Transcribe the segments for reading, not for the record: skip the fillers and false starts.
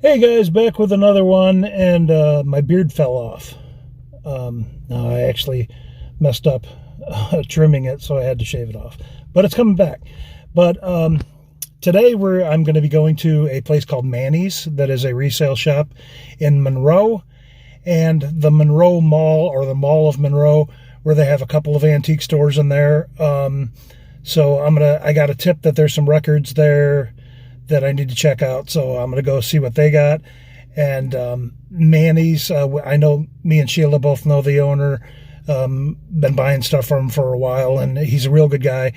Hey guys, back with another one, and my beard fell off. No, I actually messed up trimming it, so I had to shave it off. But it's coming back. But today I'm going to be going to a place called Manny's that is a resale shop in Monroe, and the Monroe Mall, or the Mall of Monroe, where they have a couple of antique stores in there. So I got a tip that there's some records there that I need to check out, so I'm going to go see what they got. And Manny's, I know me and Sheila both know the owner, been buying stuff from him for a while, and he's a real good guy.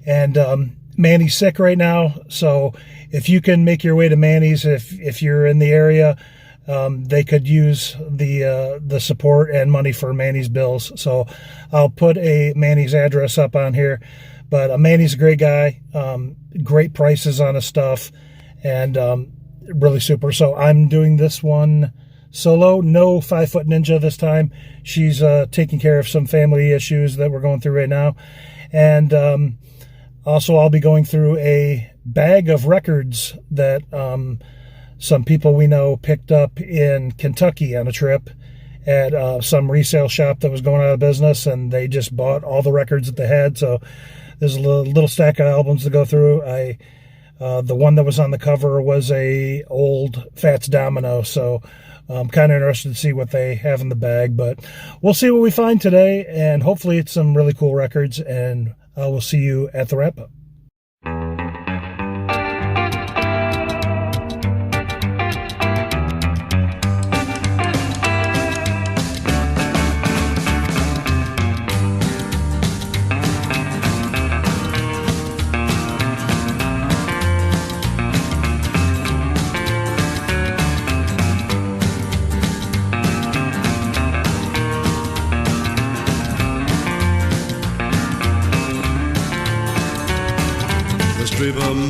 And Manny's sick right now, so if you can make your way to Manny's, if you're in the area, they could use the support and money for Manny's bills. So I'll put a Manny's address up on here. But Manny's a great guy, great prices on his stuff, and really super. So I'm doing this one solo, no 5-foot ninja this time. She's taking care of some family issues that we're going through right now. And also I'll be going through a bag of records that some people we know picked up in Kentucky on a trip at some resale shop that was going out of business, and they just bought all the records that they had. So there's a little stack of albums to go through. The one that was on the cover was a old Fats Domino, so I'm kind of interested to see what they have in the bag. But we'll see what we find today, and hopefully it's some really cool records, and we'll see you at the wrap-up.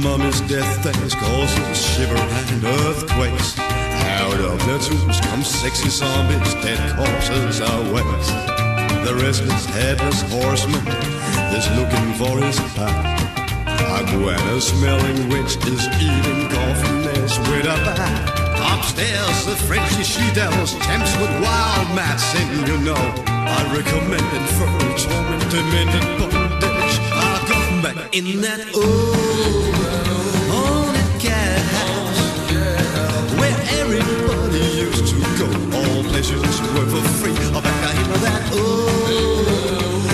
Mummy's death things causes shiver and earthquakes. Out of their tombs come sexy zombies, dead corpses are wet. The restless headless horseman is looking for his pack. A smelling witch is eating coffin nails with a bat. Upstairs the Frenchy she-devils tempts with wild mad sin, you know. I recommend it for torment, demented bondage. I'll come back in that haunted cat house where everybody used to go. All pleasures were for free. I'll back in that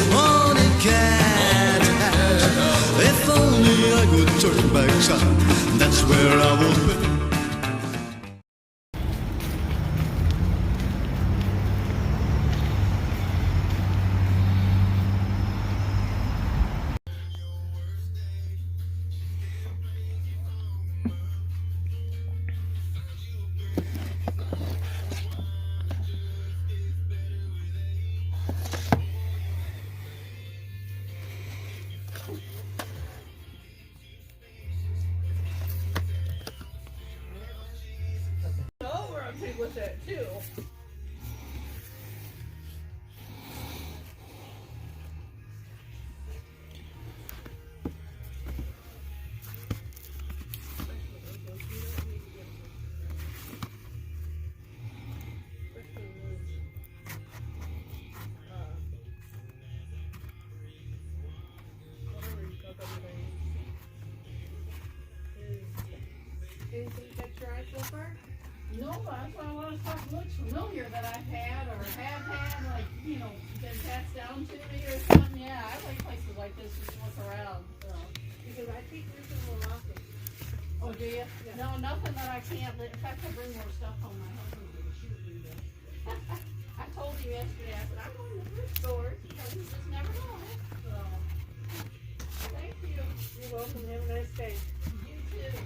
haunted cat house. If only I could turn back time, that's where I would be. With that too. Anything catch your eye so far? No, that's why a lot of stuff looks familiar that I've had or have had, like, you know, been passed down to me or something. Yeah, I like places like this just to look around. So. Because I think there's some more often. Oh, do you? Yeah. No, nothing that I can't. In fact, I bring more stuff home. My husband's going to shoot me. I told you yesterday, I said, I'm going to thrift stores because you just never know. So, thank you. You're welcome. Have a nice day. You too.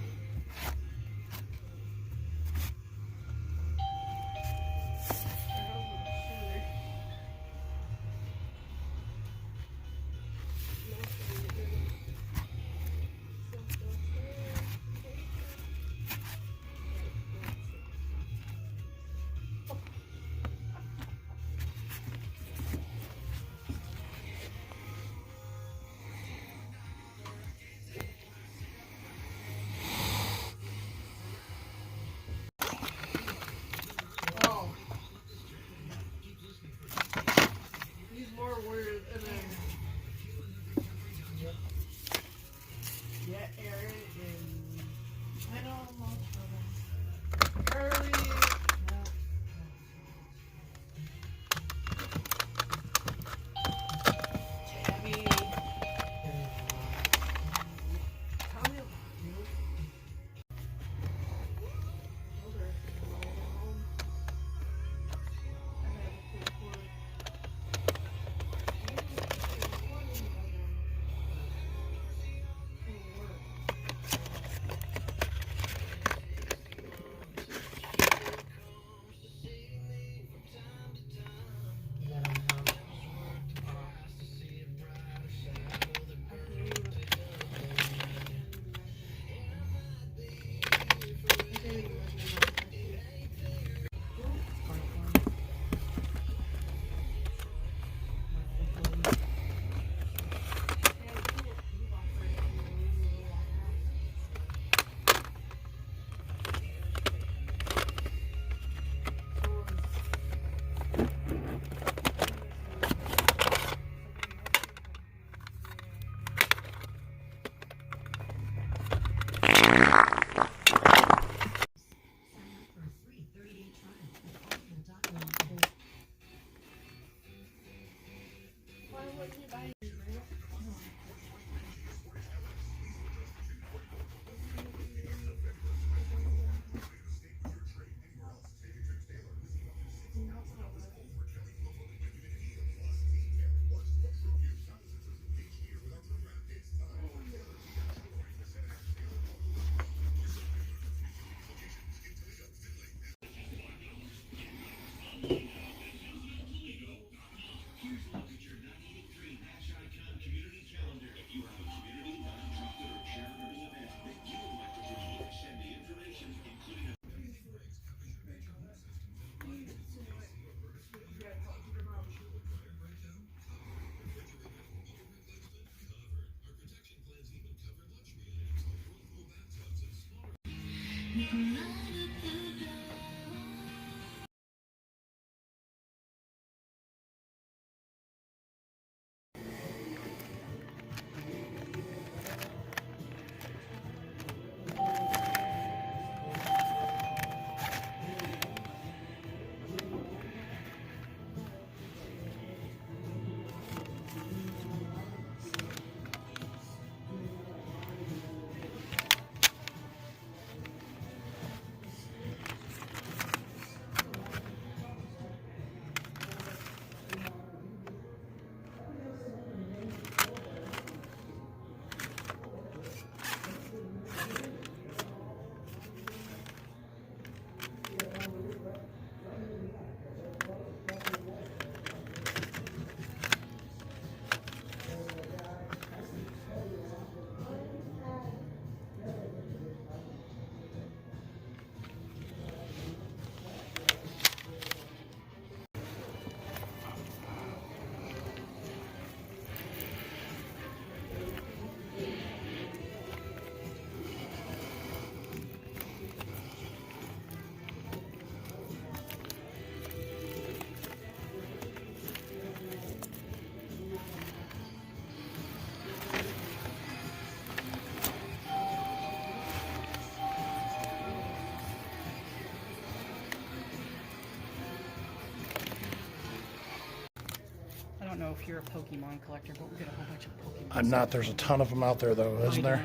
don't know if you're a Pokemon collector, but we got a whole bunch of Pokemon. I'm not. There's a ton of them out there, though, isn't there?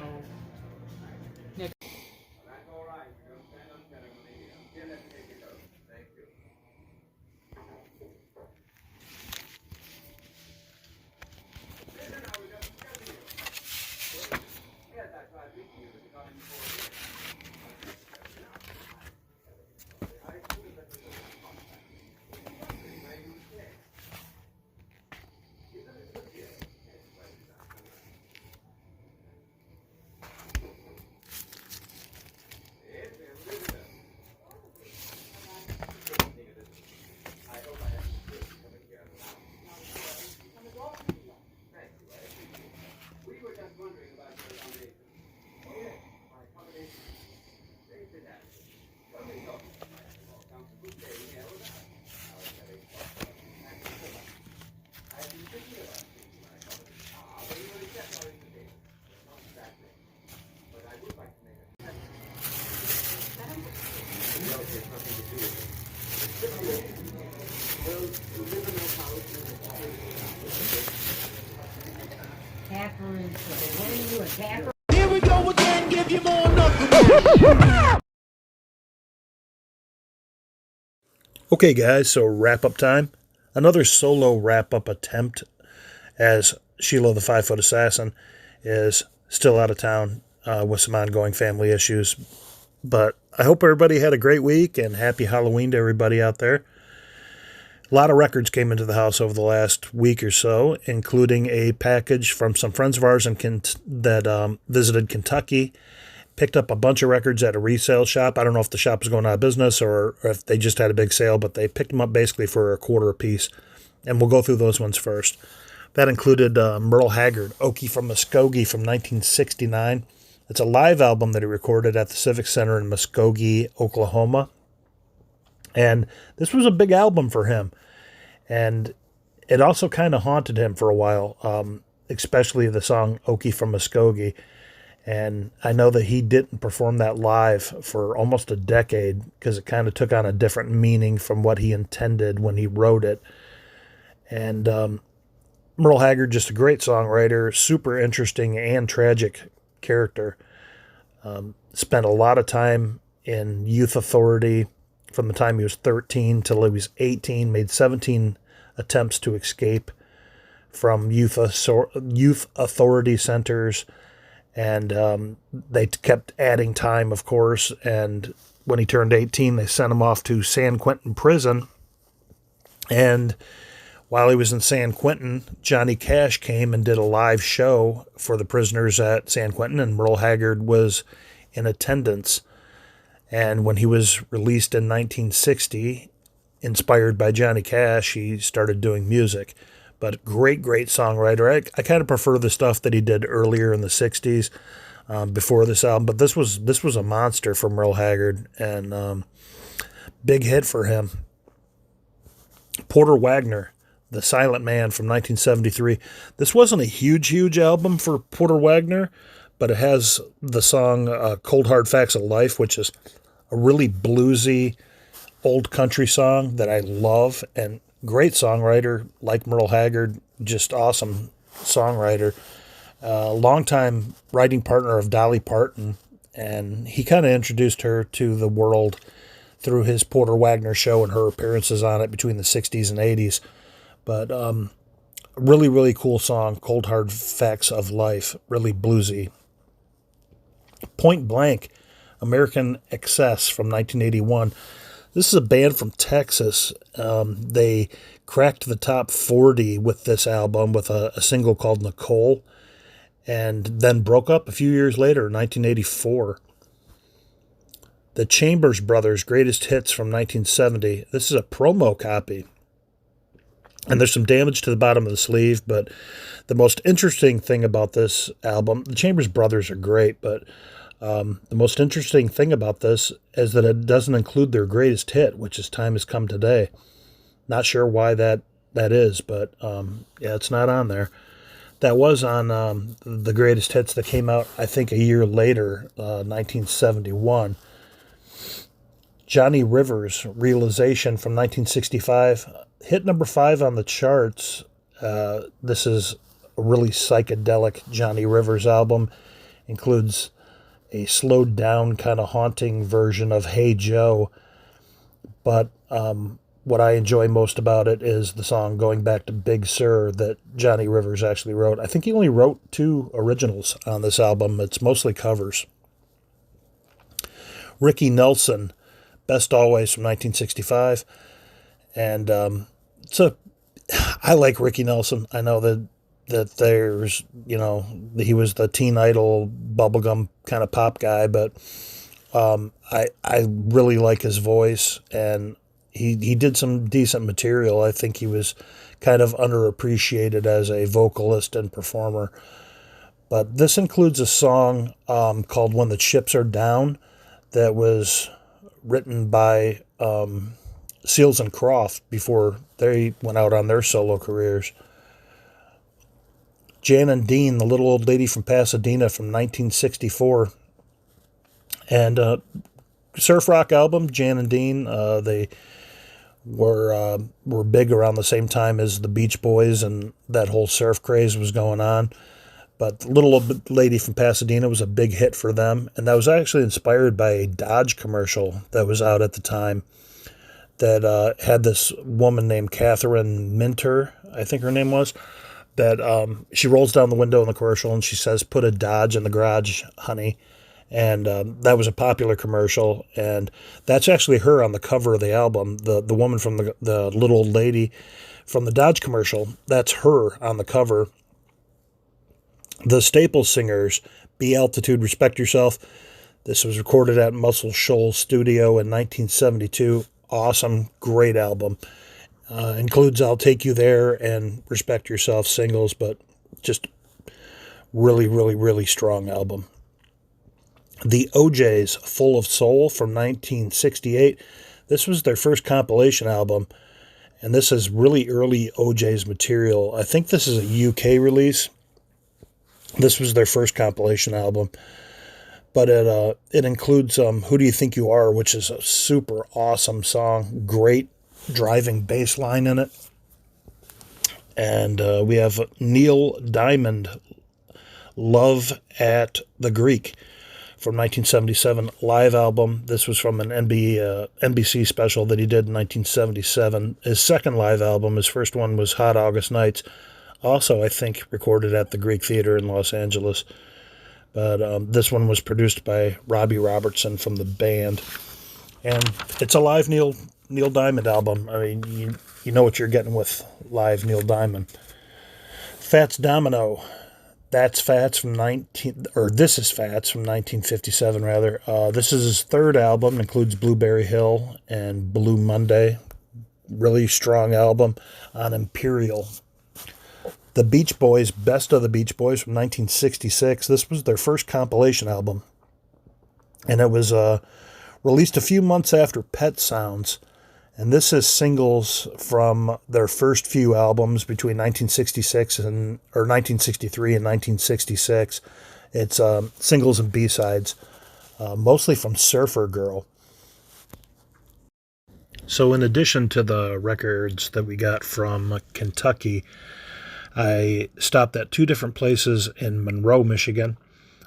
Nick. Here we go again, give you more knuckles. Okay, guys, so wrap-up time. Another solo wrap-up attempt, as Sheila the 5-foot assassin is still out of town with some ongoing family issues. But I hope everybody had a great week, and happy Halloween to everybody out there. A lot of records came into the house over the last week or so, including a package from some friends of ours that visited Kentucky. Picked up a bunch of records at a resale shop. I don't know if the shop was going out of business or if they just had a big sale, but they picked them up basically for $0.25 a piece. And we'll go through those ones first. That included Merle Haggard, Okie from Muskogee from 1969. It's a live album that he recorded at the Civic Center in Muskogee, Oklahoma. And this was a big album for him. And it also kind of haunted him for a while, especially the song Okie from Muskogee. And I know that he didn't perform that live for almost a decade because it kind of took on a different meaning from what he intended when he wrote it. And Merle Haggard, just a great songwriter, super interesting and tragic character. Spent a lot of time in youth authority from the time he was 13 till he was 18, made 17 attempts to escape from youth authority centers. And they kept adding time, of course. And when he turned 18, they sent him off to San Quentin prison. And while he was in San Quentin, Johnny Cash came and did a live show for the prisoners at San Quentin, and Merle Haggard was in attendance. And when he was released in 1960, inspired by Johnny Cash, he started doing music. But great songwriter. I kind of prefer the stuff that he did earlier in the 60s before this album. But this was a monster for Merle Haggard, and big hit for him. Porter Wagner, The Silent Man from 1973. This wasn't a huge album for Porter Wagner, but it has the song Cold Hard Facts of Life, which is a really bluesy old country song that I love, and great songwriter like Merle Haggard, just awesome songwriter. Longtime writing partner of Dolly Parton, and he kind of introduced her to the world through his Porter Wagner show and her appearances on it between the 60s and 80s. But really cool song, Cold Hard Facts of Life, really bluesy. Point Blank, American Excess from 1981. This is a band from Texas. They cracked the top 40 with this album with a single called Nicole, and then broke up a few years later, 1984. The Chambers Brothers' Greatest Hits from 1970. This is a promo copy. And there's some damage to the bottom of the sleeve, but the most interesting thing about this album, the Chambers Brothers are great, but the most interesting thing about this is that it doesn't include their greatest hit, which is Time Has Come Today. Not sure why that is, but yeah, it's not on there. That was on the greatest hits that came out, I think, a year later, 1971. Johnny Rivers, Realization from 1965. Hit number 5 on the charts This is a really psychedelic Johnny Rivers album. Includes a slowed down, kind of haunting version of Hey Joe. But what I enjoy most about it is the song Going Back to Big Sur that Johnny Rivers actually wrote. I think he only wrote 2 originals on this album. It's mostly covers. Ricky Nelson, Best Always from 1965. And I like Ricky Nelson. I know that there's, he was the teen idol bubblegum kind of pop guy, but I really like his voice, and he did some decent material. I think he was kind of underappreciated as a vocalist and performer. But this includes a song called When the Chips Are Down that was written by Seals and Croft before they went out on their solo careers. Jan and Dean, the Little Old Lady from Pasadena from 1964. And surf rock album, Jan and Dean. They were big around the same time as the Beach Boys, and that whole surf craze was going on. But the Little Old Lady from Pasadena was a big hit for them, and that was actually inspired by a Dodge commercial that was out at the time that had this woman named Catherine Minter, I think her name was, that she rolls down the window in the commercial and she says, "Put a Dodge in the garage, honey." And that was a popular commercial, and that's actually her on the cover of the album. The woman from the Little Old Lady from the Dodge commercial, that's her on the cover. The Staple Singers, Be Altitude, Respect Yourself. This was recorded at Muscle Shoals Studio in 1972. Awesome, great album. Includes I'll Take You There and Respect Yourself singles, but just really, really, really strong album. The OJ's, Full of Soul from 1968. This was their first compilation album, and this is really early OJ's material. I think this is a UK release. This was their first compilation album, but it includes Who Do You Think You Are, which is a super awesome song. Great driving bass line in it. And we have Neil Diamond, Love at the Greek from 1977 live album. This was from an NBC special that he did in 1977. His second live album, his first one was Hot August Nights, also I think recorded at the Greek Theater in Los Angeles. But this one was produced by Robbie Robertson from the band. And it's a live Neil Diamond album. I mean, you know what you're getting with live Neil Diamond. Fats Domino. This is Fats from 1957 rather. This is his third album. It includes Blueberry Hill and Blue Monday. Really strong album on Imperial. The Beach Boys, Best of the Beach Boys from 1966. This was their first compilation album. And it was released a few months after Pet Sounds. And this is singles from their first few albums between 1963 and 1966. It's singles and B-sides, mostly from Surfer Girl. So in addition to the records that we got from Kentucky, I stopped at 2 different places in Monroe, Michigan.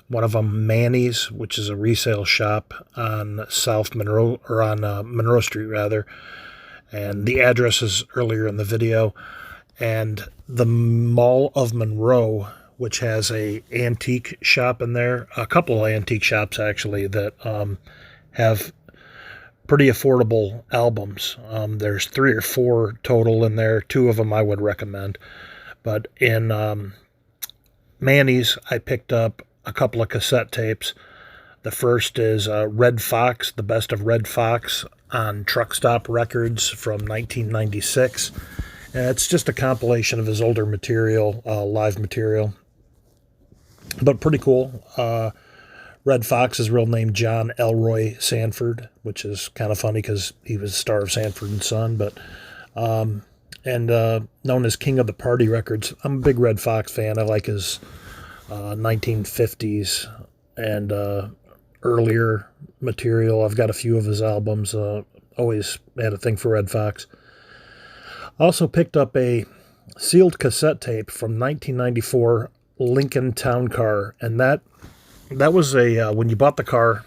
One of them, Manny's, which is a resale shop on South Monroe, or on Monroe Street rather. And the address is earlier in the video. And the Mall of Monroe, which has a antique shop in there, a couple of antique shops actually that have pretty affordable albums. There's 3 or 4 total in there. 2 of them I would recommend. But in Manny's, I picked up a couple of cassette tapes. The first is Red Fox, the Best of Red Fox on Truck Stop Records from 1996. And it's just a compilation of his older material, live material. But pretty cool. Red Fox's real name, John Elroy Sanford, which is kind of funny because he was the star of Sanford and Son, but known as King of the Party Records. I'm a big Red Fox fan. I like his 1950s and earlier material. I've got a few of his albums. Always had a thing for Red Fox. Also picked up a sealed cassette tape from 1994 Lincoln Town Car, and that was a when you bought the car,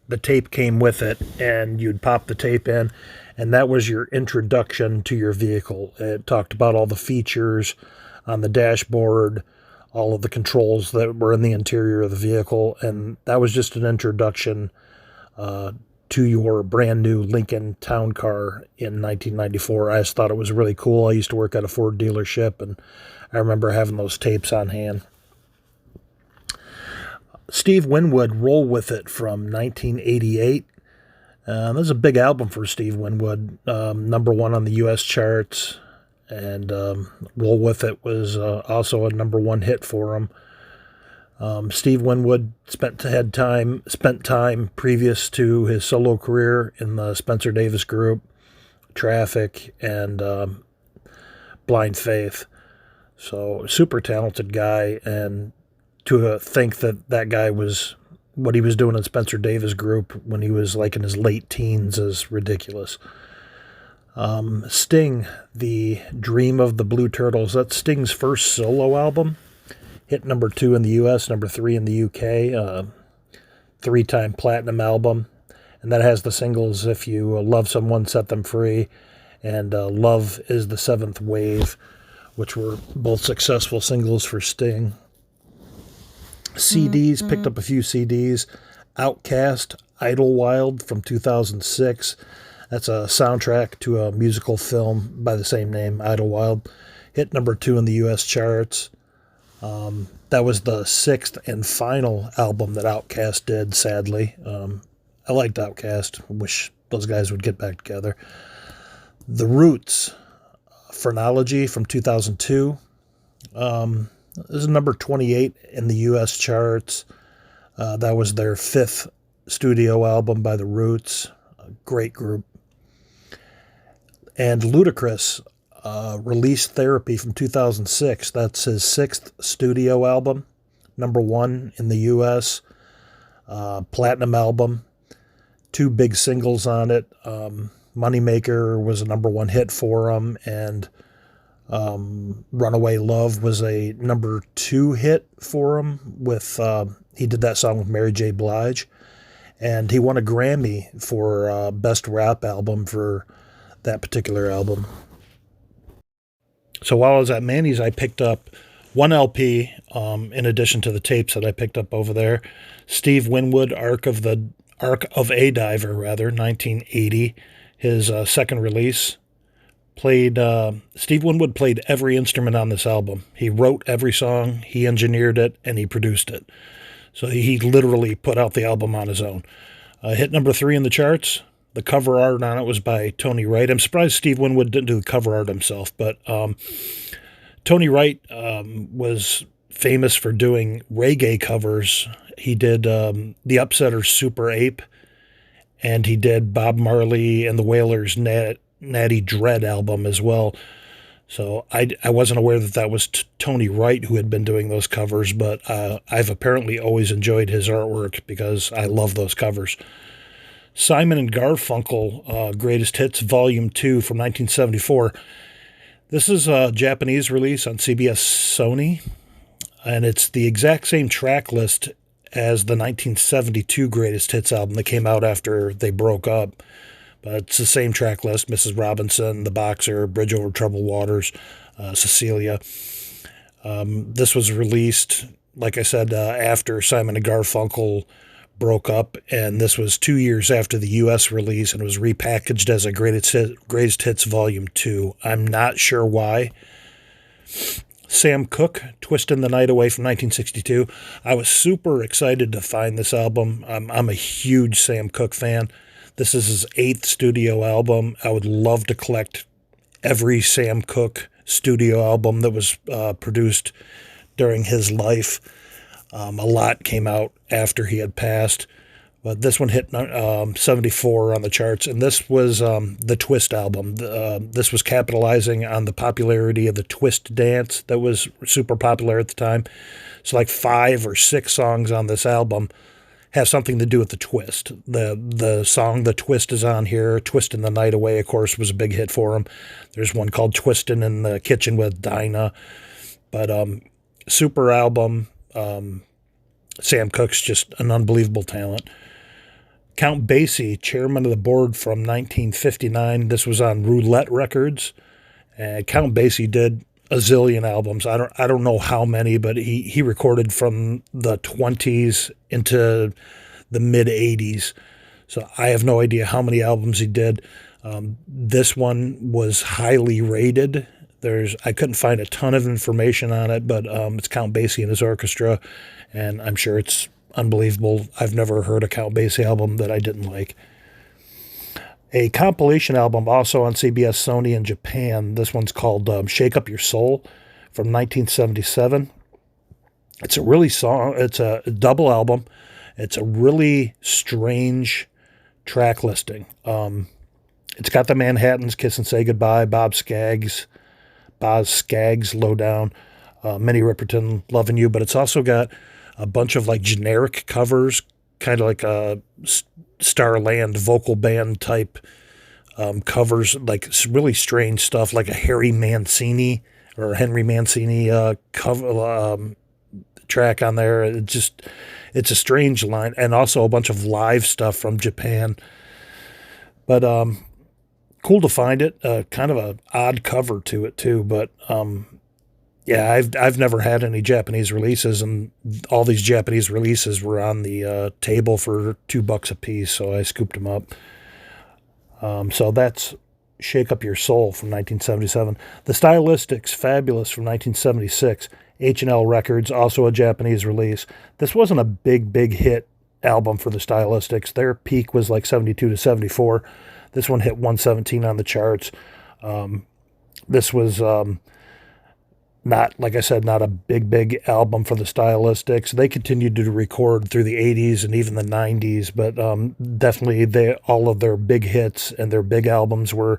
the tape came with it, and you'd pop the tape in, and that was your introduction to your vehicle. It talked about all the features on the dashboard, all of the controls that were in the interior of the vehicle, and that was just an introduction to your brand new Lincoln Town Car in 1994. I just thought it was really cool. I used to work at a Ford dealership, and I remember having those tapes on hand. Steve Winwood, Roll With It from 1988. This is a big album for Steve Winwood. Number one on the U.S. charts, and Roll With It was also a number one hit for him. Steve Winwood spent time previous to his solo career in the Spencer Davis Group, Traffic, and Blind Faith. So super talented guy, and to think that guy was what he was doing in Spencer Davis Group when he was like in his late teens is ridiculous. Sting, The Dream of the Blue Turtles. That's Sting's first solo album. Hit number 2 in the U.S., number 3 in the U.K., 3-time platinum album. And that has the singles If You Love Someone, Set Them Free, and Love is the Seventh Wave, which were both successful singles for Sting. CDs, picked up a few CDs. Outcast, Idlewild from 2006. That's a soundtrack to a musical film by the same name, Idlewild. Hit number 2 in the U.S. charts. That was the 6th and final album that Outkast did, sadly. I liked Outkast. I wish those guys would get back together. The Roots, Phrenology from 2002. This is number 28 in the U.S. charts. That was their 5th studio album by The Roots. A great group. And Ludacris, Release Therapy from 2006. That's his 6th studio album. Number 1 in the U.S. Platinum album. 2 big singles on it. Moneymaker was a number 1 hit for him, and Runaway Love was a number 2 hit for him. With he did that song with Mary J. Blige, and he won a Grammy for Best Rap Album for that particular album. So while I was at Manny's, I picked up 1 LP, in addition to the tapes that I picked up over there. Steve Winwood, Arc of a Diver, 1980, his second release. Steve Winwood played every instrument on this album. He wrote every song, he engineered it, and he produced it. So he literally put out the album on his own. Hit number 3 in the charts. The cover art on it was by Tony Wright. I'm surprised Steve Winwood didn't do the cover art himself, but Tony Wright was famous for doing reggae covers. He did the Upsetters' Super Ape, and he did Bob Marley and the Wailers' Natty Dread album as well. So I wasn't aware that was Tony Wright who had been doing those covers, but I've apparently always enjoyed his artwork because I love those covers. Simon and Garfunkel, Greatest Hits Volume 2 from 1974. This is a Japanese release on CBS Sony, and it's the exact same track list as the 1972 Greatest Hits album that came out after they broke up. But it's the same track list: Mrs. Robinson, The Boxer, Bridge Over Troubled Waters, Cecilia. This was released, like I said, after Simon and Garfunkel broke up, and this was 2 years after the U.S. release, and it was repackaged as a Greatest Hits Volume 2. I'm not sure why. Sam Cooke, Twisting the Night Away from 1962. I was super excited to find this album. I'm a huge Sam Cooke fan. This is his 8th studio album. I would love to collect every Sam Cooke studio album that was produced during his life. A lot came out after he had passed, but this one hit 74 on the charts, and this was the Twist album. This was capitalizing on the popularity of the Twist dance that was super popular at the time. So like 5 or 6 songs on this album have something to do with the twist. The song "The Twist" is on here. "Twistin' the Night Away," of course, was a big hit for him. There's one called "Twistin' in the Kitchen with Dinah." But super album. Sam Cooke's just an unbelievable talent. Count Basie, chairman of the board from 1959. This was on Roulette Records. And Count Basie did a zillion albums. I don't know how many, but he recorded from the 20s into the mid 80s. So I have no idea how many albums he did. This one was highly rated. I couldn't find a ton of information on it, but it's Count Basie and his orchestra, and I'm sure it's unbelievable. I've never heard a Count Basie album that I didn't like. A compilation album also on CBS Sony in Japan. This one's called Shake Up Your Soul from 1977. It's a double album. It's a really strange track listing. It's got the Manhattans, Kiss and Say Goodbye, Boz Scaggs, Lowdown, Minnie Riperton, Lovin' You, but it's also got a bunch of like generic covers, kind of like a Starland vocal band type covers, like really strange stuff, like a Henry Mancini cover track on there. It's a strange line, and also a bunch of live stuff from Japan. But cool to find it. Kind of an odd cover to it too, but yeah, I've never had any Japanese releases, and all these Japanese releases were on the table for $2 a piece, so I scooped them up. So that's Shake Up Your Soul from 1977. The Stylistics, Fabulous from 1976. H&L Records, also a Japanese release. This wasn't a big hit album for the Stylistics. Their peak was like 72 to 74. This one hit 117 on the charts. This was not, like I said, not a big album for the Stylistics. They continued to record through the 80s and even the 90s, but definitely all of their big hits and their big albums were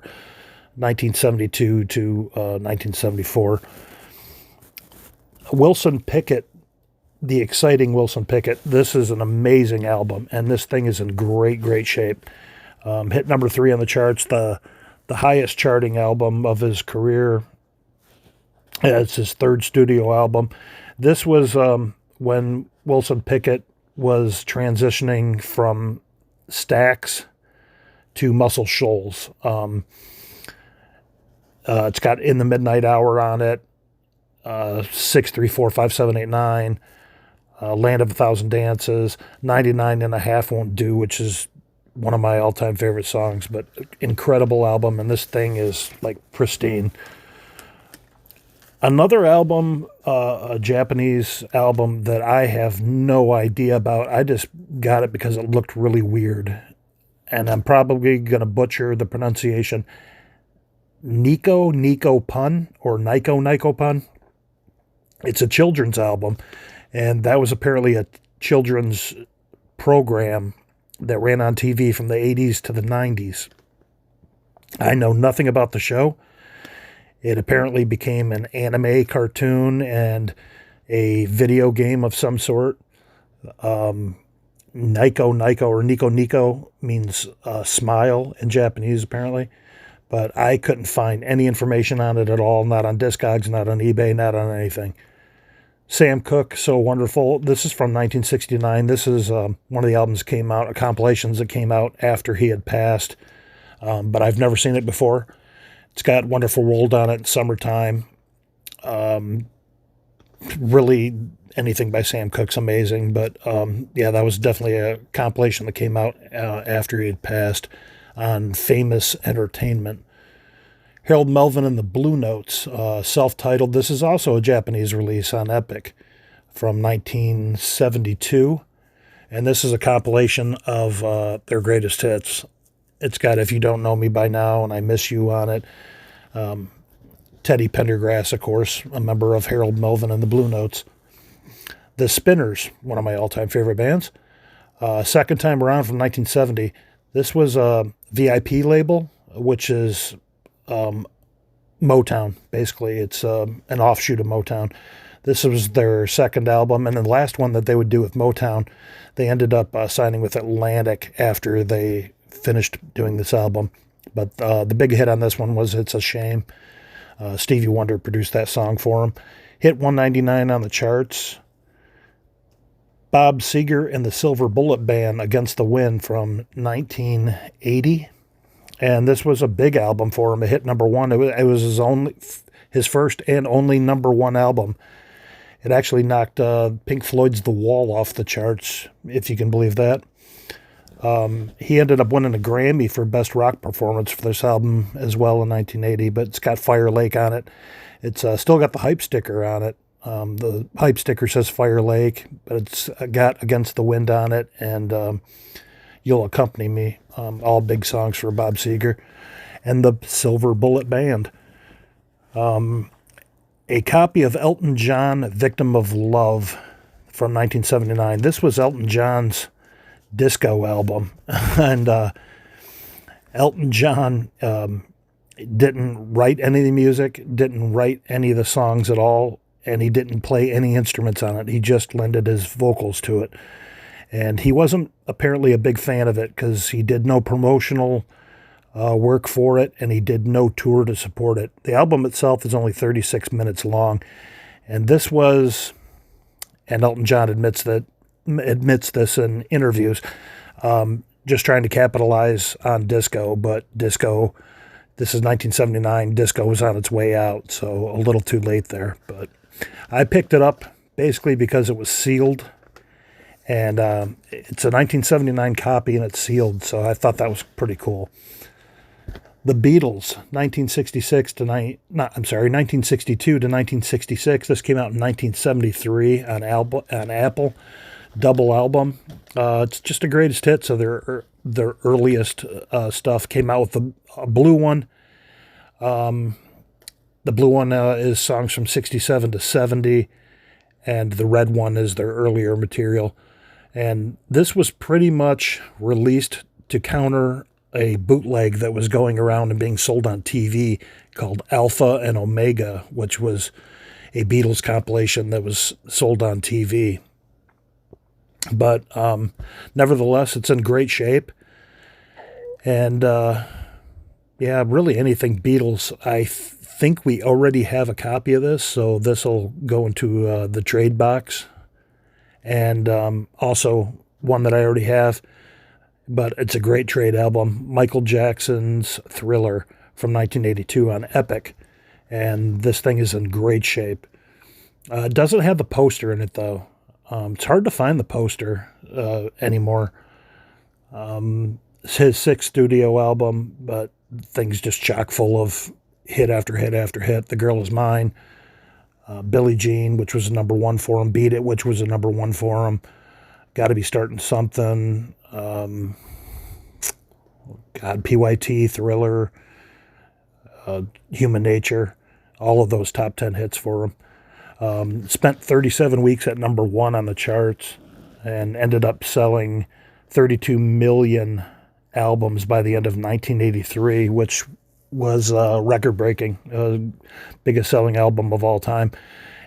1972 to 1974. Wilson Pickett, The Exciting Wilson Pickett. This is an amazing album, and this thing is in great shape. Hit number 3 on the charts, the highest charting album of his career. It's his third studio album. This was when Wilson Pickett was transitioning from Stax to Muscle Shoals. It's got In the Midnight Hour on it, 6, 3, 4, 5, 7, 8, 9, Land of a Thousand Dances, 99 and a Half Won't Do, which is one of my all-time favorite songs, but incredible album, and this thing is like pristine. Another album, a Japanese album that I have no idea about. I just got it because it looked really weird, and I'm probably going to butcher the pronunciation. Nico Pun, or Nico Pun. It's a children's album, and that was apparently a children's program that ran on TV from the 80s to the 90s. I know nothing about the show. It apparently became an anime cartoon and a video game of some sort. Nico or Nico means smile in Japanese, apparently. But I couldn't find any information on it at all, not on Discogs, not on eBay, not on anything. Sam Cooke, So Wonderful. This is from 1969. This is one of the albums that came out, compilations that came out after he had passed. But I've never seen it before. It's got Wonderful World on it in Summertime. Really, anything by Sam Cooke's amazing. But yeah, that was definitely a compilation that came out after he had passed on Famous Entertainment. Harold Melvin and the Blue Notes, self-titled. This is also a Japanese release on Epic from 1972. And this is a compilation of their greatest hits. It's got If You Don't Know Me By Now and I Miss You on it. Teddy Pendergrass, of course, a member of Harold Melvin and the Blue Notes. The Spinners, one of my all-time favorite bands. Second time around from 1970. This was a VIP label, which is Motown, basically. It's an offshoot of Motown. This was their second album, and the last one that they would do with Motown, they ended up signing with Atlantic after they finished doing this album. But the big hit on this one was It's a Shame. Stevie Wonder produced that song for him. Hit 199 on the charts. Bob Seger and the Silver Bullet Band, Against the Wind, from 1980. And this was a big album for him. It hit number one. It was his first and only number one album. It actually knocked Pink Floyd's The Wall off the charts, if you can believe that. He ended up winning a Grammy for Best Rock Performance for this album as well in 1980, but it's got Fire Lake on it. It's still got the hype sticker on it. The hype sticker says Fire Lake, but it's got Against the Wind on it, and You'll Accompany Me, all big songs for Bob Seger and the Silver Bullet Band. A copy of Elton John, Victim of Love, from 1979. This was Elton John's disco album, and Elton John didn't write any of the music, didn't write any of the songs at all, and he didn't play any instruments on it. He just lended his vocals to it. And he wasn't apparently a big fan of it because he did no promotional work for it, and he did no tour to support it. The album itself is only 36 minutes long, and this was, and Elton John admits this in interviews, just trying to capitalize on disco, but disco, this is 1979, disco was on its way out, so a little too late there. But I picked it up basically because it was sealed, and it's a 1979 copy and it's sealed, so I thought that was pretty cool. The Beatles, 1962 to 1966. This came out in 1973 on Apple, double album. It's just a greatest hits of their earliest stuff. Came out with a blue one. The blue one is songs from 67 to 70, and the red one is their earlier material. And this was pretty much released to counter a bootleg that was going around and being sold on TV called Alpha and Omega, which was a Beatles compilation that was sold on TV. But nevertheless, it's in great shape. And yeah, really anything Beatles. I think we already have a copy of this, so this will go into the trade box. And also one that I already have, but it's a great trade album, Michael Jackson's Thriller from 1982 on Epic, and this thing is in great shape. It doesn't have the poster in it, though. It's hard to find the poster anymore. It's his sixth studio album, but thing's just chock full of hit after hit after hit. The Girl Is Mine, Billie Jean, which was a number one for him, Beat It, which was a number one for him, Got to Be Starting Something, PYT, Thriller, Human Nature, all of those top 10 hits for him. Spent 37 weeks at number one on the charts and ended up selling 32 million albums by the end of 1983, which was record-breaking, biggest selling album of all time.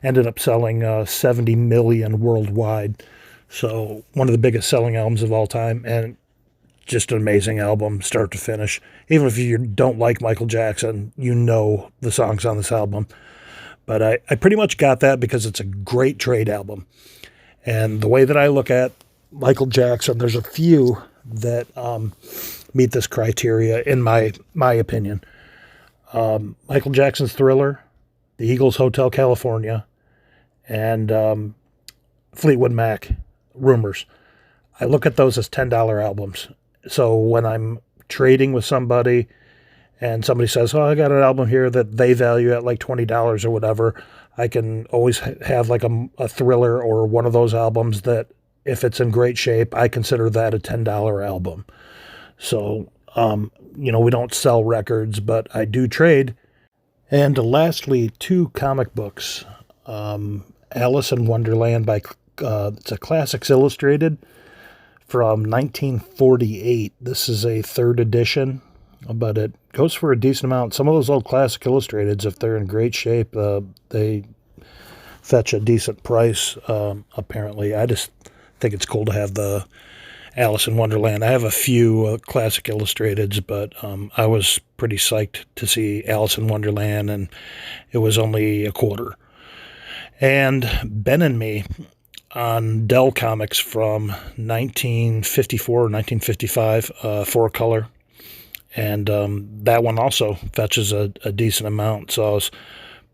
Ended up selling 70 million worldwide. So one of the biggest selling albums of all time, and just an amazing album, start to finish. Even if you don't like Michael Jackson, you know the songs on this album. But I pretty much got that because it's a great trade album. And the way that I look at Michael Jackson, there's a few that meet this criteria, in my opinion. Michael Jackson's Thriller, the Eagles' Hotel California, and Fleetwood Mac, Rumors. I look at those as $10 albums. So when I'm trading with somebody and somebody says, oh, I got an album here that they value at like $20 or whatever, I can always have like a Thriller or one of those albums that, if it's in great shape, I consider that a $10 album. So, we don't sell records, but I do trade. And lastly, two comic books. Alice in Wonderland by it's a Classics Illustrated from 1948. This is a third edition. but it goes for a decent amount. Some of those old classic illustrateds, if they're in great shape, they fetch a decent price, apparently. I just think it's cool to have the Alice in Wonderland. I have a few classic illustrateds, but I was pretty psyched to see Alice in Wonderland, and it was only a quarter. And Ben and Me on Dell Comics from 1954 or 1955, 4-color. And that one also fetches a decent amount, so I was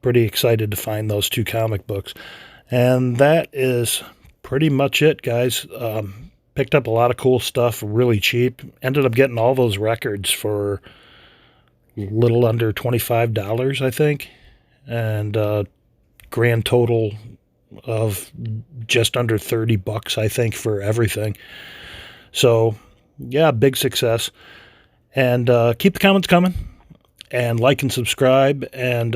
pretty excited to find those 2 comic books. And that is pretty much it, guys. Picked up a lot of cool stuff really cheap. Ended up getting all those records for a little under $25, I think. And grand total of just under $30, I think, for everything. So, yeah, big success. And keep the comments coming, and like and subscribe, and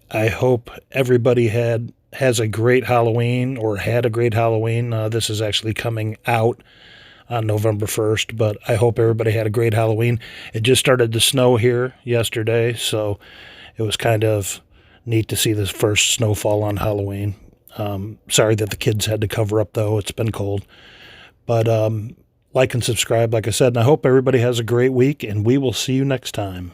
I hope everybody has a great Halloween, or had a great Halloween. This is actually coming out on November 1st, but I hope everybody had a great Halloween. It just started to snow here yesterday, so it was kind of neat to see the first snowfall on Halloween. Sorry that the kids had to cover up, though. It's been cold. But like and subscribe, like I said, and I hope everybody has a great week, and we will see you next time.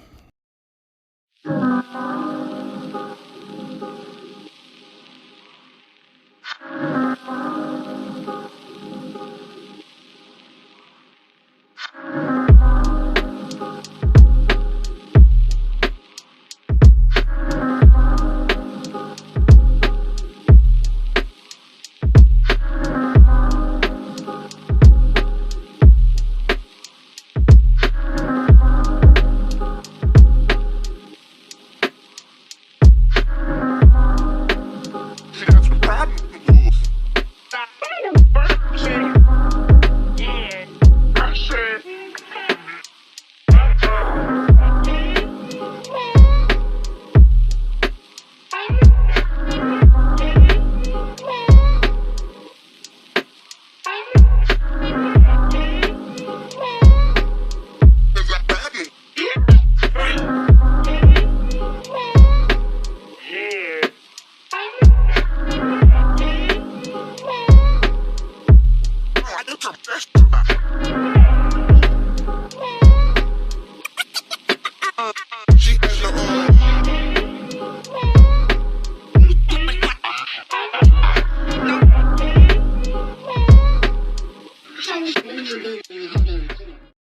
She